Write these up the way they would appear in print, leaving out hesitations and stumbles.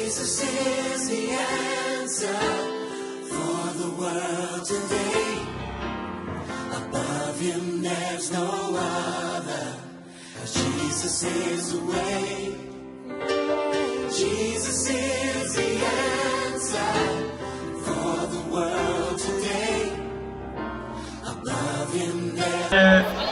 Jesus is the answer for the world today. Above him there's no other, 'cause Jesus is the way. Jesus is the answer for the world today. Above him there's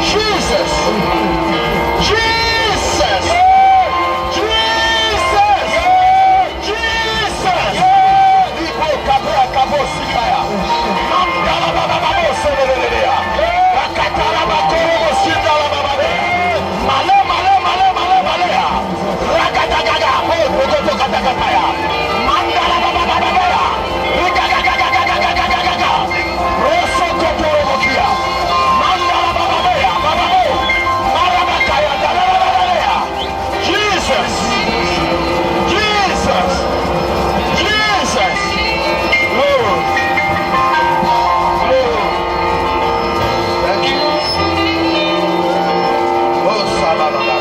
Jesus! Jesus! Jesus! Jesus! Lipo kabra kabosikaya. Mandala baba baboselelelea. Rakatala bakoro sindala baba. Male male male male male. Rakatagaga. Ogoto katakataya. Mandala baba baba. Rikagagagagagagagaga. Rosso kotoro bokia. Mandala baba baba. Marabakaya dalalelea. Jesus! Jesus! Jesus! Lord! Lord! Thank you. Oh, Salababa.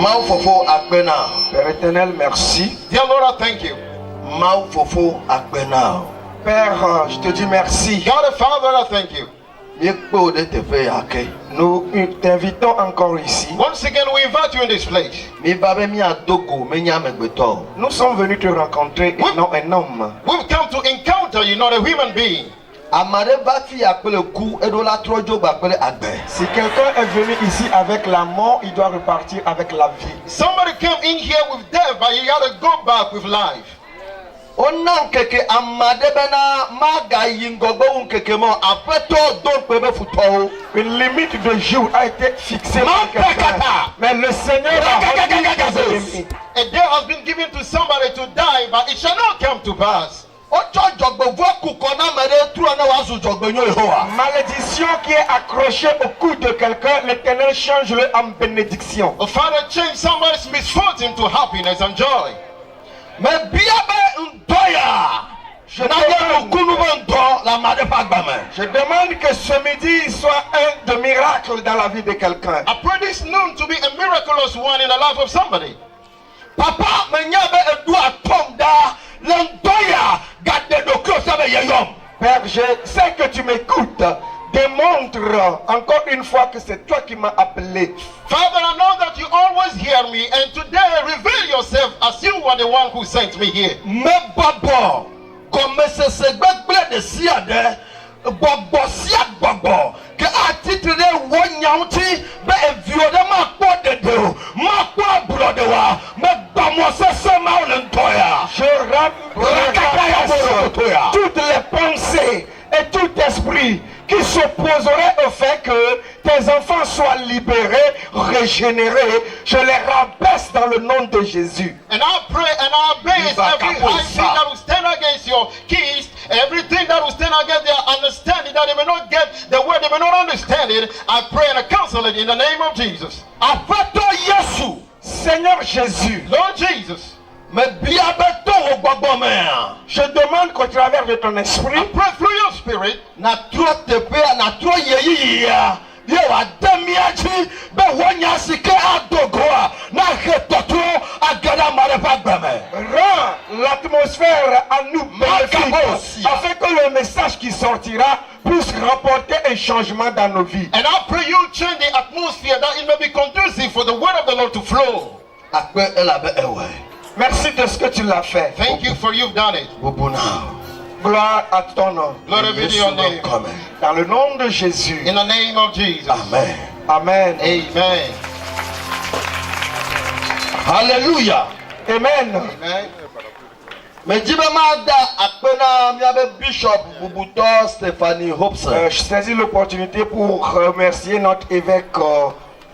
Maufofo Akbena. Père éternel, merci. Dear Lord, I thank you. Maufofo Akbena. Père, je te dis merci. God the Father, I thank you. Nous t'invitons encore ici. Once again, we invite you in this place. Nous sommes venus te rencontrer et non un homme. We've come to encounter you, not a human being. Si quelqu'un est venu ici avec la mort, il doit repartir avec la vie. Somebody came in here with death, but he had to go back with life. Une limite de jour a été fixée par quelqu'un. Mais le Seigneur a rempli ses limites. A day has been given to somebody to die, but it shall not come to pass. Malédiction qui est accrochée au cou de quelqu'un, l'Éternel change-le en bénédiction. A father change somebody's misfortune to happiness and joy. Je demande que ce midi soit un de miracle dans la vie de quelqu'un. I pray this noon to be a miraculous one in the life of somebody. Papa, Père, je sais que tu m'écoutes. Démontre encore une fois que c'est toi qui m'as appelé. Father, I know that you always hear me, and today reveal yourself as you were the one who sent me here. Que à titre de Wanyauti, toutes les pensées et tout esprit qui s'opposerait au fait que tes enfants soient libérés, régénérés, je les rabaisse dans le nom de Jésus. And I pray and I base every high thing that will stand against your keys, everything that will stand against their understanding, that they may not get the word, they may not understand it. I pray and I counsel it in the name of Jesus. Seigneur Jésus, Lord Jesus, je demande qu'au travers de ton esprit, I pray through your spirit, rends l'atmosphère à nous bénéfique, afin que le message qui sortira puisse rapporter un changement dans nos vies. and I pray you change the atmosphere that it may be conducive for the word of the Lord to flow. Merci de ce que tu l'as fait. Thank you for you've done it. Gloire à ton nom. Glory be to your name. Dans le nom de Jésus. In the name of Jesus. Amen. Amen. Amen. Alléluia. Amen. Amen. Je saisis l'opportunité pour remercier notre évêque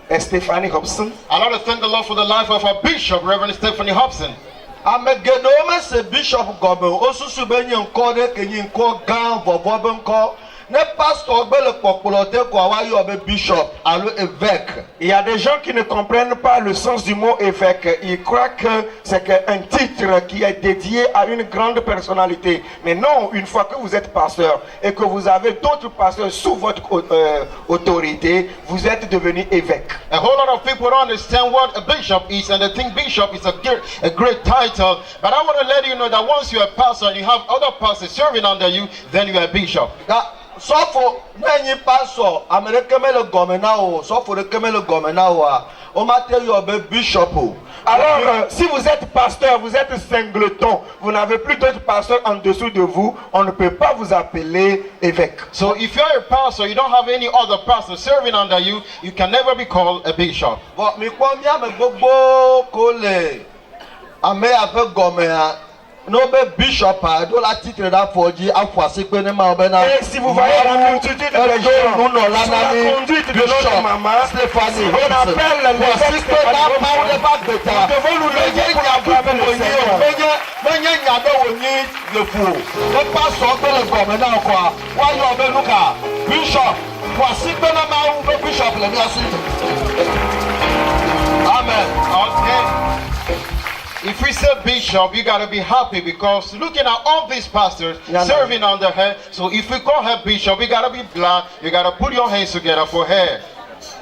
et Stéphanie Hobson. I'd like to thank the Lord for the life of our bishop, Reverend Stephanie Hobson. Amegedo se bishop gobe osusu be nye nko de kenyi nko gan bobo be nko ne pasteur be le popolote ko wa yo be bishop alo évêque. Il y a des gens qui ne comprennent pas le sens du mot évêque. Ils croient que c'est un titre qui est dédié à une grande personnalité. Mais non, une fois que vous êtes pasteur et que vous avez d'autres pasteurs sous votre autorité, vous êtes devenu évêque. A whole lot of people don't understand what a bishop is, and they think bishop is a great title. But I want to let you know that once you're a pastor and you have other pastors serving under you, then you are a bishop. Sofo nenyi pastor America me le gomena o sofo de keme le gomena o o mate yo be bishop o. Alors, si vous êtes pasteur, vous êtes singleton, vous n'avez plus d'autres pasteurs en dessous de vous, on ne peut pas vous appeler évêque. So if you're a pastor, you don't have any other pastor serving under you, you can never be called a bishop. Bon, mi kwa mi ame gbogbo ko le ame ave gomea no be bishop a do la titre da foji afuase pe ne ma obe na. Et si vous voyez la multitude de gens sous la conduite de notre maman, Stéphanie, on appelle les Stéphanie. Nous devons nous lever pour acclamer le Seigneur. Menye nyade woni le fou. Ne pas sortir le gomena quoi. Wa yo be luka bishop. Voici que na ma ou bishop le merci. Amen. Okay. If we say bishop, you got to be happy because looking at all these pastors serving under her. So if we call her bishop, you got to be glad. You got to put your hands together for her.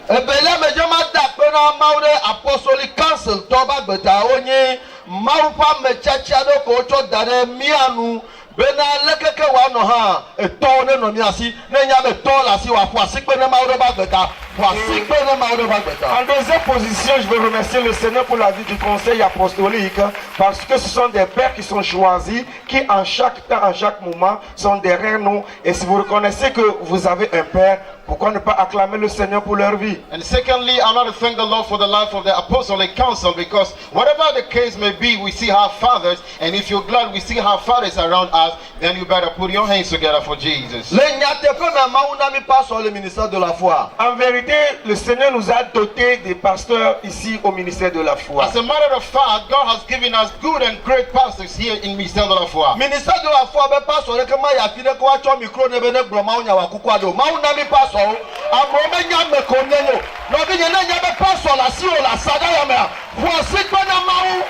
Ebele me jama da pe na maude apostolic council to ba gbeta onye maupa me chacha do ko to dare mianu bena lekeke wa no ha eto ne no mi asi ne nya be to la si wa fu asi pe ne maude ba gbeta fu asi pe ne maude ba gbeta. En deuxième position, je veux remercier le Seigneur pour la vie du conseil apostolique parce que ce sont des pères qui sont choisis, qui en chaque temps, en chaque moment sont derrière nous. Et si vous reconnaissez que vous avez un père, pourquoi ne pas acclamer le Seigneur pour leur vie? And secondly, I want to thank the Lord for the life of the apostolic council because whatever the case may be, we see our fathers, and if you're glad we see our fathers around us, then you better put your hands together for Jesus. Le nyate pe na mauna mi pas sur le ministère de la foi. En vérité, le Seigneur nous a dotés des pasteurs ici au ministère de la foi. As a matter of fact, God has given us good and great pastors here in Ministère de la Foi. Ministère de la foi be pas sur le que ma ya fide ko wa cho micro ne be ne gro mauna wa kukwa do mauna mi pas so amome nya me ko nyenyo no bi nya nya be pas sur la si o la sada ya me voici que na mau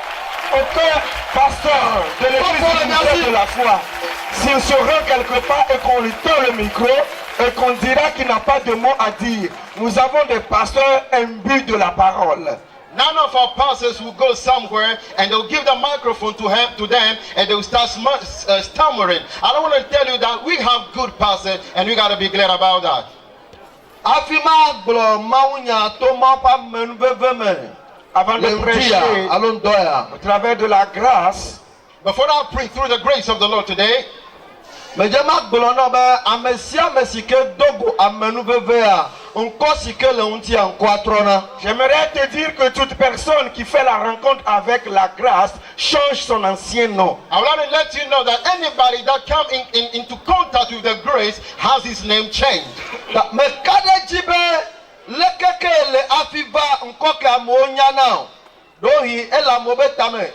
Aucun pasteur de l'église de la foi, s'il se rend quelque part et qu'on lui tend le micro et qu'on dira qu'il n'a pas de mots à dire, nous avons des pasteurs imbus de la parole. None of our pastors will go somewhere and they'll give the microphone to them and they'll start stammering. I don't want to tell you that we have good pastors and we got to be glad about that. Afima glo maunya to ma pa menu beveme Avant de prêcher alon doya au travers de la grâce, Before I preach through the grace of the Lord today, me jama glo no be amesia mesike dogo amenu bevea onko sike le unti anko atrona. j'aimerais te dire que toute personne qui fait la rencontre avec la grâce change son ancien nom. I want to let you know that anybody that come into contact with the grace has his name changed. Me kade jibe lekeke le afiva nkoke amonya now dohi ela mobe tame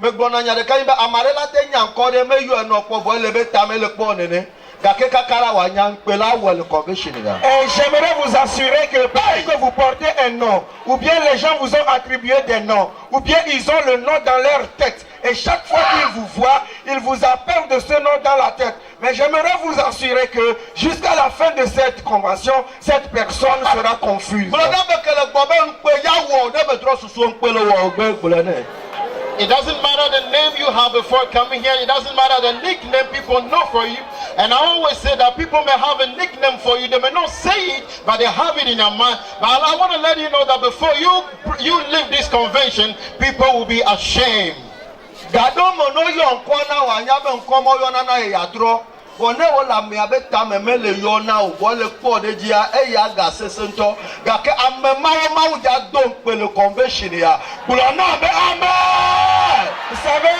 me gbona nya de kan be amare la te nya nko de me yu eno po bo le be tame le po nene gake kakara wa nya npe la wo le convention da. Et j'aimerais vous assurer que parce que vous portez un nom, ou bien les gens vous ont attribué des noms, ou bien ils ont le nom dans leur tête, et chaque fois qu'ils vous voient, ils vous appellent de ce nom dans la tête. Mais j'aimerais vous assurer que jusqu'à la fin de cette convention, cette personne sera confuse. It doesn't matter the name you have before coming here. It doesn't matter the nickname people know for you. And I always say that people may have a nickname for you. They may not say it, but they have it in their mind. But I want to let you know that before you leave this convention, people will be ashamed. Bone wala me abeta memele yo na o wole po de dia e ya ga sesento ga ke amema ma ja don pe le convention ya bula na be amen. Vous savez,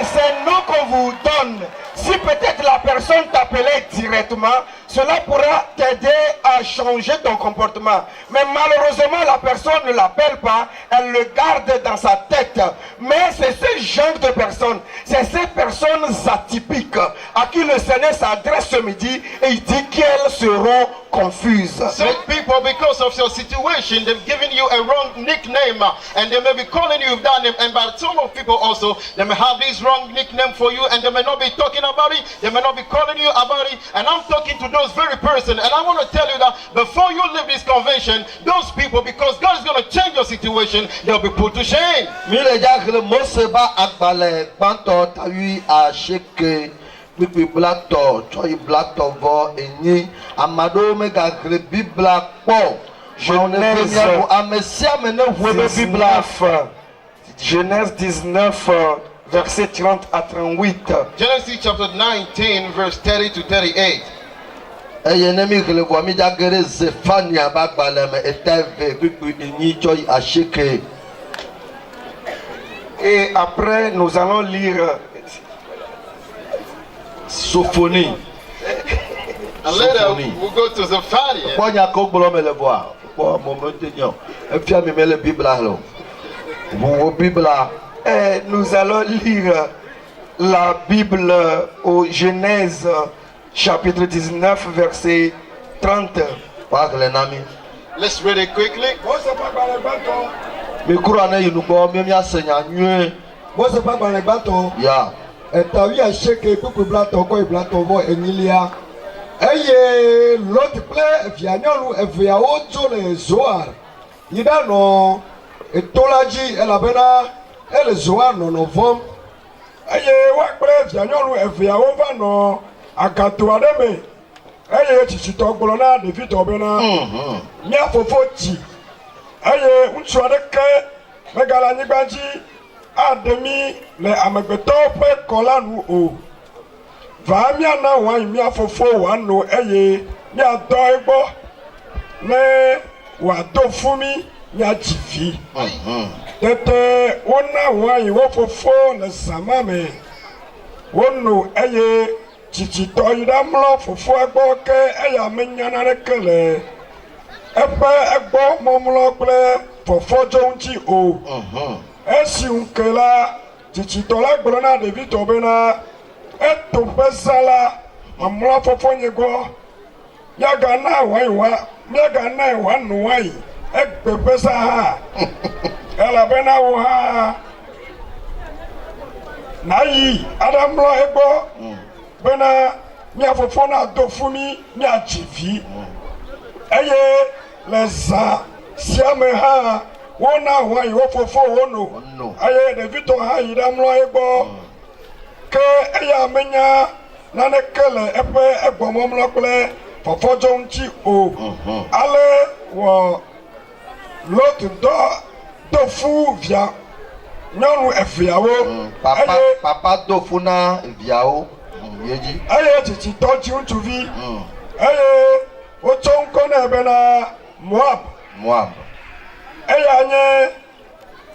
c'est un nom qu'on vous donne. Si peut-être la personne t'appelait directement, cela pourra t'aider à changer ton comportement. Mais malheureusement, la personne ne l'appelle pas, elle le garde dans sa tête. Mais c'est ce genre de personnes, c'est ces personnes atypiques à qui le Seigneur s'adresse ce midi et il dit qu'elles seront confuses. Some people, because of your situation, they've given you a wrong nickname and they may be calling you that name. And but some of people also, they may have this wrong nickname for you and they may not be talking about it. They may not be calling you about it. And I'm talking to those very person. And I want to tell you that before you leave this convention, those people, because God is going to change your situation, they'll be put to shame. Pipi blato, choi blato vo eni, amado mega grebi black po. Genèse 19, verset 30 à 38. Genesis chapter 19, verse 30 to 38. Eyenemi gele vo mi jagere Zephania bagbaleme eteve pipi eni choi asheke. Et après, nous allons lire Sophonie. And later we'll go to Zephaniah. Ponya ko gbolo me le voir. Po mo me tenyo. E fia mi me le Bible lo. Bon Bible. Nous allons lire la Bible au Genèse chapitre 19 verset 30. Let's read it quickly. Me kura na yinu bo me mi asenya nwe. Mo se pa gbalẹ gbato. Ya. Ẹ̀tàwí àṣekè kúkú blatọ̀ kọ́ ìblatọ̀ bọ̀ ẹ̀yìnlẹ́à. Ẹ̀yẹ lọ́tì pẹ́ ẹ̀fìànyọ́lu ẹ̀fìàwó tó lè zoar. Yídànà ètòlájì ẹ̀làbẹ́nà ẹ̀lẹ̀ zoar nọ̀nà fọ́m. Ẹ̀yẹ wá pẹ́ ẹ̀fìànyọ́lu ẹ̀fìàwó fà nọ àgàtò àdẹ́mẹ̀. Ẹ̀yẹ tìtìtọ̀ gbọ́lọ́ náà dèfìtọ̀ bẹ́nà. Ní àfọ̀fọ̀ tì. Ẹ̀yẹ ńtù àdẹ́kẹ́ mẹ́gàlá nígbàjì. Ademi le amegbetɔ ƒe kɔlanu o va miana wɔnyi mia fofo wano eye miadɔ egbɔ ne wòado fún mi miadzi vi tete wona wɔnyi wo fofo le sama me wono eye tsitsitɔ yi ɖa mlɔ fofoa gbɔ ke eya menyana ɖeke le eƒe egbɔ mɔmlɔ kple fɔfɔdzo ŋuti o. Esi nke la tsitsitɔ la gblɔ na ɖevitɔ bena eto ƒe za la mamlɔ fɔfɔ nye gbɔ miagana wòano wòanyi egbe ƒe za hã elabena wo hã nayi aɖamlɔ egbɔ bena mia fofo na do fún mi miadzi vi eye le zã sia me hã. Wona wòanyi wo fofo wono aye ɖevitɔ hã yi ɖe mlɔ egbɔ ke eya menya naneke le eƒe egbɔmɔmlɔ kple fɔfɔdzo ŋuti o ale wɔ Lot do fu via nyɔnu eveawo papa do fu na viawo yedzi eye tsitsitɔ dzi ŋutsuvi eye wotsɔ ŋkɔ nɛ bena Moab. Eya nye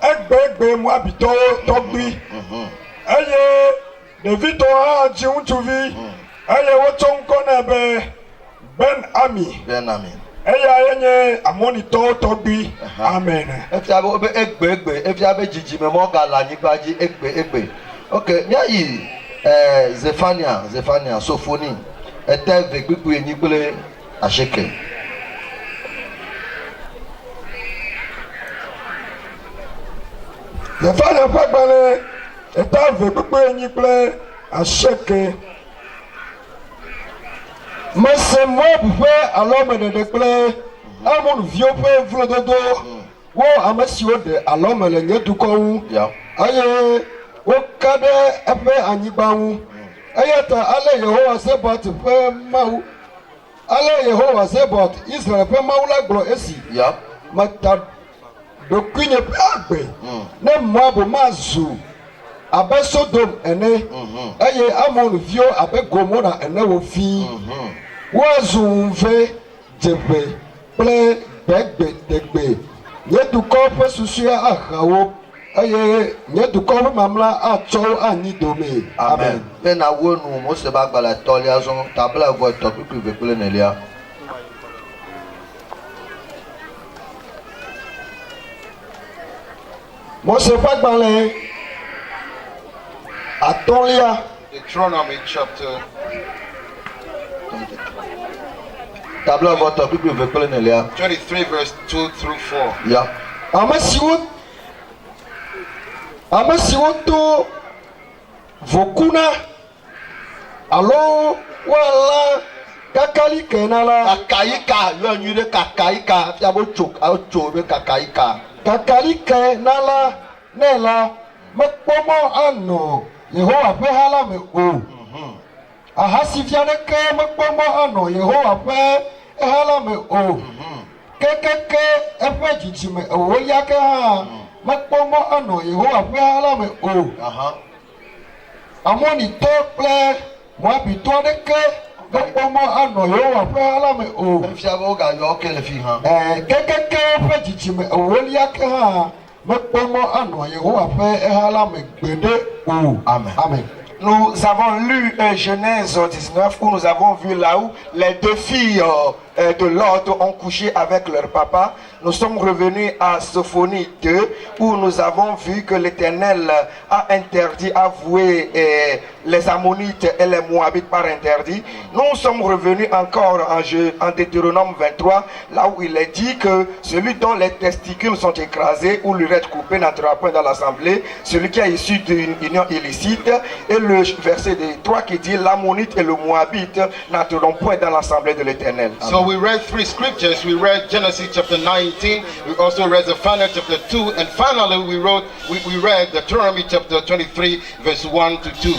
egbe Moabitɔwo tɔgbi eye ɖevitɔ hã dzi ŋutsuvi eye wotsɔ ŋkɔ nɛ be Ben Ami eya nye Amonitɔwo tɔgbi amen. Efia be egbe efia be dzidzime mɔ gale anyigba dzi egbe. Ok miayi Zephania Sophoni ete ve gbigbe enyi kple asheke. Zephania ƒe gbalẽ eta ve gbogbo enyi kple asheke. Mese Moab ƒe alɔmeɖeɖe kple Amonviwo ƒe vlododo wo ame siwo ɖe alɔme le nye dukɔ ŋu eye woka ɖe eƒe anyigba ŋu eya ta ale Yehowa Zebot ƒe Mawu ale Yehowa Zebot Israel ƒe Mawu la gblɔ esi meta ɖokuinye ƒe agbe ne Moab mazu abe Sodom ene eye Amonviwo abe Gomora ene wo fii woazu ŋuve dzeƒe kple gbegbe nye dukɔ ƒe susua ahawo eye nye dukɔ ƒe mamla atsɔ anyi dome. Amen. Bena wonu Mose ba gbala tɔlia zɔn tabla vɔ tɔ kpekpe ve kple nelia. Mose ƒe agbalẽ atɔ̃lia. Deuteronomy chapter Tabla vɔ tɔ kpekpe ve kple nelia. 23 verse 2 through 4. Ya. Ame siwo to vokuna alo woalã kakali kena la. Kakayika yɔ nyui ɖe kakayika fia bo tso be kakayika. Kakali kena la ne la mekpɔmɔ anɔ Yehowa ƒe ha la me o. Ahasifia ɖeke mekpɔmɔ anɔ Yehowa ƒe ha la me o. Kekeke eƒe dzidzime ewolia ke hã mekpɔmɔ anɔ Yehowa ƒe ha la me o. Amonitɔ kple Moabitɔ ɖeke mekpɔmɔ anɔ Yehowa ƒe ha la me o. Fia be wogayɔ ke le fi hã. Kekeke eƒe dzidzime ewolia ke hã mekpɔmɔ anɔ Yehowa ƒe ha la me gbeɖe o. Amen. Amen. Nous avons lu Genèse 19 où nous avons vu là où les deux filles de Lot ont couché avec leur papa. Nous sommes revenus à Sophonie 2 où nous avons vu que l'Éternel a interdit à vouer les Ammonites et les Moabites par interdit. Nous sommes revenus encore en Deutéronome 23 là où il est dit que celui dont les testicules sont écrasés ou l'urètre coupé n'entrera point dans l'assemblée, celui qui est issu d'une union illicite, et le verset 3 qui dit l'Ammonite et le Moabite n'entreront point dans l'assemblée de l'Éternel. So we read 3 scriptures. We read Genesis chapter 19. We also read Zephaniah chapter 2. And finally we read Deuteronomy chapter 23 verse 1 to 2.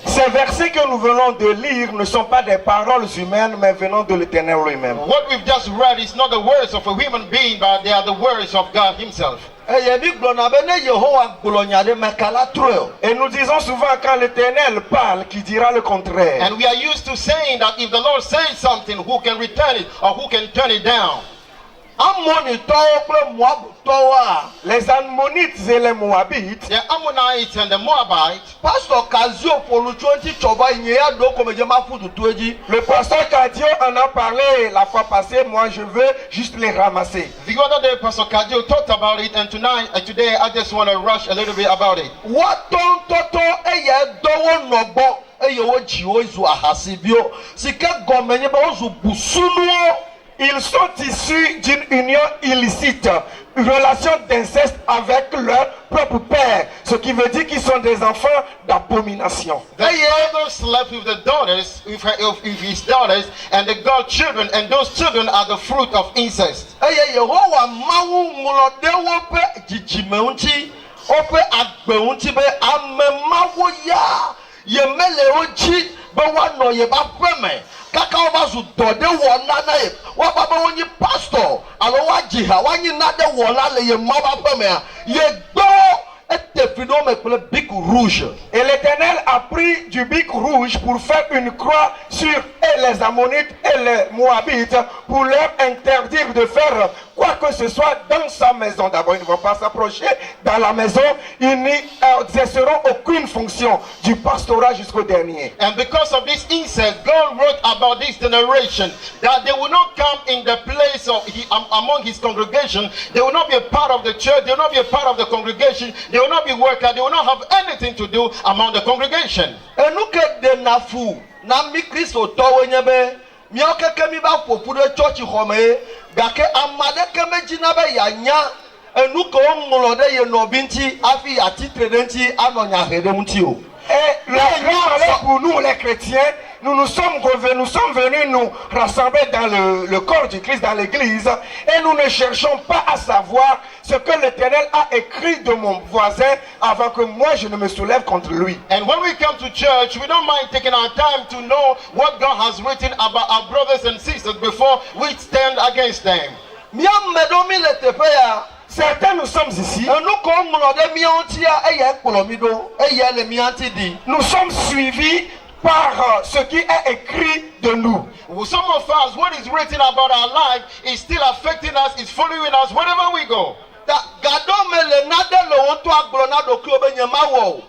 Ces versets que nous venons de lire ne sont pas des paroles humaines mais venant de l'Éternel lui-même. What we've just read is not the words of a human being, but they are the words of God himself. Et nous disons souvent quand l'Éternel parle qu'il dira le contraire. And we are used to saying that if the Lord says something, who can return it or who can turn it down? Les Ammonites et les Moabites, The Ammonites and the Moabites. Pastor Kazio Poluchonti Choba Inyea do comme je m'affoute de tout dit. le pasteur Kadio en a parlé la fois passée, moi je veux juste les ramasser. The other day, Pastor Kadio talked about it, and today I just want to rush a little bit about it. What don't toto eye dowo nobo eye wo jiwo izu ahasibio. Sike gomenye ba ozu busunuo. Ils sont issus d'une union illicite, une relation d'inceste avec leur propre père, ce qui veut dire qu'ils sont des enfants d'abomination. The father slept with the daughters, with his daughters, and the godchildren, and those children are the fruit of incest. Eye Yehowa mawu mulode wo pe jijime unti, o pe agbe unti be ame mawo ya, ye mele oji be wa no ye ba peme. Kaka oba zu dode wona na ye wa baba woni pastor alo wa jiha wa nyi na de wona le ye ma ba peme ye gbo bic rouge. Et l'Éternel a pris du bic rouge pour faire une croix sur les Ammonites et les Moabites pour leur interdire de faire quoi que ce soit dans sa maison. D'abord, ils ne vont pas s'approcher dans la maison. Ils n'exerceront aucune fonction du pastorat jusqu'au dernier. And because of this incest, God wrote about this generation that they will not come in the place of among his congregation. They will not be a part of the church. They will not be a part of the congregation. They will not be worker. They will not have anything to do among the congregation. Enuke de nafu na mi Kristo towe nyebe mi okeke mi ba popu de church home gake amade keme jina be yanya enuke onmulo de ye no binti afi atitre denti anonya hedemti o. Et la grâce pour nous les chrétiens, nous sommes venus nous rassembler dans le corps du Christ, dans l'église, et nous ne cherchons pas à savoir ce que l'Éternel a écrit de mon voisin avant que moi je ne me soulève contre lui. And when we come to church, we don't mind taking our time to know what God has written about our brothers and sisters before we stand against them. Certains nous sommes ici. Nous sommes suivis par ce qui est écrit de nous. Some of us, what is written about our life is still affecting us, is following us wherever we go. Gado me le nade le woto agblɔ na ɖokui be nye ma wɔ o.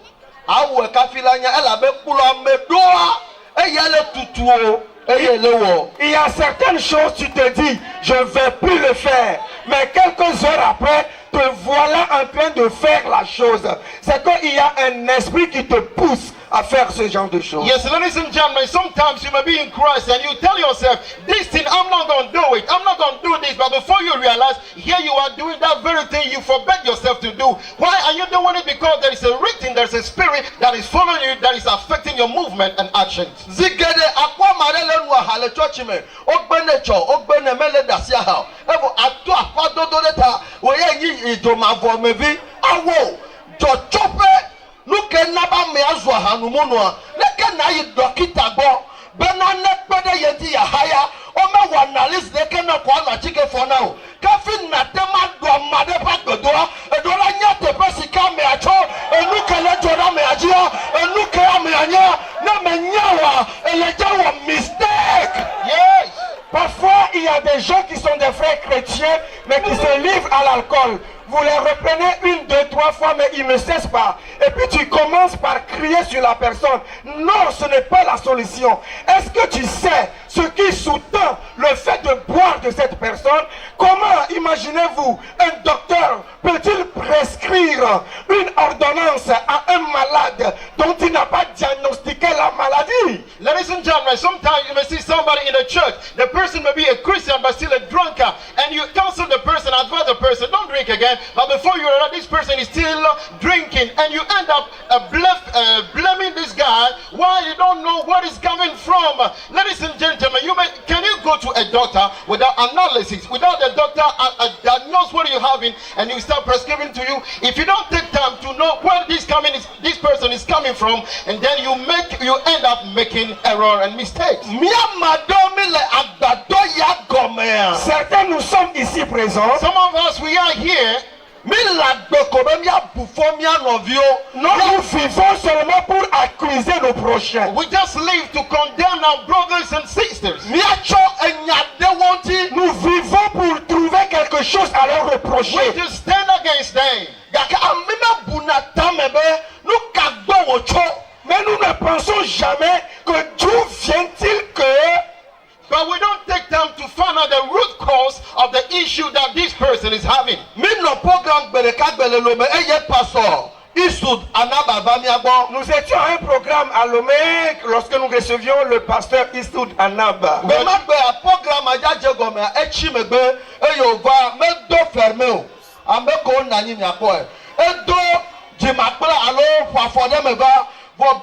Awɔ kafi la nya elabe kplɔ ame ɖoa eye le tutu o eye le wɔ. Il y a certaines choses tu te dis je vais plus le faire, mais quelques heures après te voilà en train de faire la chose. C'est qu'il y a un esprit qui te pousse à faire ce genre de choses. Yes, ladies and gentlemen, sometimes you may be in Christ and you tell yourself, this thing, I'm not going to do it. I'm not going to do this. But before you realize, here you are doing that very thing you forbade yourself to do. Why are you doing it? Because there is a written, there's a spirit that is following you, that is affecting your movement and actions. Zigede akwa marele nwa hale church me. Ogbene cho, ogbene mele dasia ha. Evo atu akwa dodo leta. Oye yi idoma vo mevi. Awo, jo chope. Nuke naba me azwa hanumunoa neke na yi dokita gbo bena nekpede yenti ya haya ome wa analyst neke na kwa na chike for now kafi na tema do amade pa godoa edola nya te pesika me acho enuke le joda me ajia enuke ame anya na me nyawa eleja wa mistake. Yes. Parfois, il y a des gens qui sont des frères chrétiens, mais qui se livrent à l'alcool. Vous les reprenez 1, 2, 3 fois, mais ils ne cessent pas. Et puis tu commences par crier sur la personne. Non, ce n'est pas la solution. Est-ce que tu sais ce qui sous-tend le fait de boire de cette personne? Comment, imaginez-vous, un docteur peut-il prescrire une ordonnance à un malade dont il n'a pas diagnostiqué la maladie? Ladies and gentlemen, sometimes you may see somebody in the church. The person may be a Christian but still a drunkard. And you counsel the person, advise the person, don't drink again. But before you realize this person is still drinking. And you end up blaming this guy while you don't know where it's coming from. Ladies and gentlemen, can you go to a doctor without analysis, without the doctor diagnose what you're having, and you start prescribing to you? If you don't take time to know where this person is coming from, and then you end up making error and mistakes. Certains nous sommes ici présents. Some of us, we are here. Nous vivons seulement pour accuser nos prochains. We just live to condemn our brothers and sisters. Nous vivons pour trouver quelque chose à leur reprocher. We just stand against them. Mais nous ne pensons jamais que d'où vient-il que... But we don't take time to find out the root cause of the issue that this person is having. Nous étions à un programme à Lomé lorsque nous recevions le pasteur Eastwood Anaba.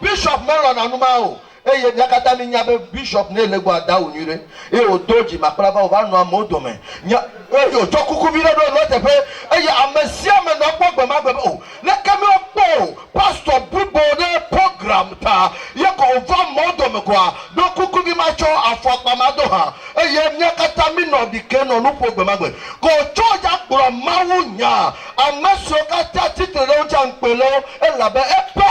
Bishop Melon Anumao. Eye nyakata mi nyabe bishop ne legwa da onyire e odoji makraba oba no amodome nya e ojo kuku bi do lo tepe eye amesia me no gbogbo magbe o le kemi opo pastor bubo ne program ta ye ko ova modome kwa do kuku bi ma cho afopa mado ha eye nyakata mi no dike no lu gbogbo magbe ko choja gboro mawu nya ameso kata titere o jan pelo e labe epe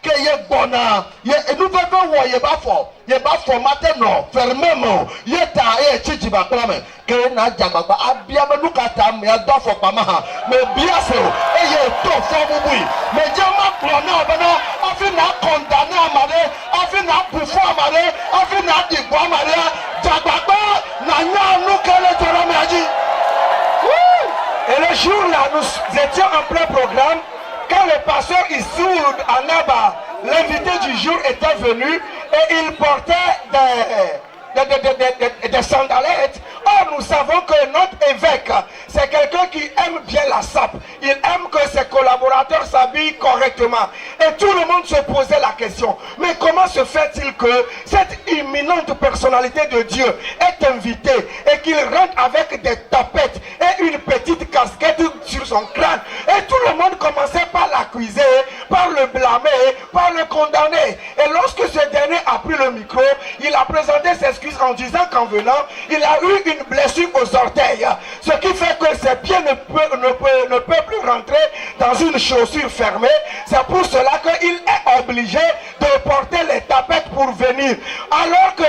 que ye bona ye enuvebe wo ye ba fo mateno fermemo ye ta e chichi ba klame ke na jagbagba abia me lukata me do fo pama ha me biase e ye to fo bubui me jama klo na obana afi na condamner amare afi na bufo amare afi na digbo amare jagbagba na nya nu kele toro me aji. Et le jour là nous étions en plein programme. Quand le pasteur Eastwood Anaba, l'invité du jour, était venu et il portait des sandalettes. Or, nous savons que notre évêque, c'est quelqu'un qui aime bien la sape. Il aime que ses collaborateurs s'habillent correctement. Et tout le monde se posait la question. Mais comment se fait-il que cette imminente personnalité de Dieu est invitée et qu'il rentre avec des tapettes et une petite casquette sur son crâne? Et tout le monde commençait par l'accuser, par le blâmer, par le condamner. Et lorsque ce dernier a pris le micro, il a présenté ses excuses en disant qu'en venant, il a eu une blessure aux orteils. Ce qui fait que ses pieds ne peuvent plus rentrer dans une chaussure fermée. C'est pour cela qu'il est obligé de porter les tapettes pour venir. Alors que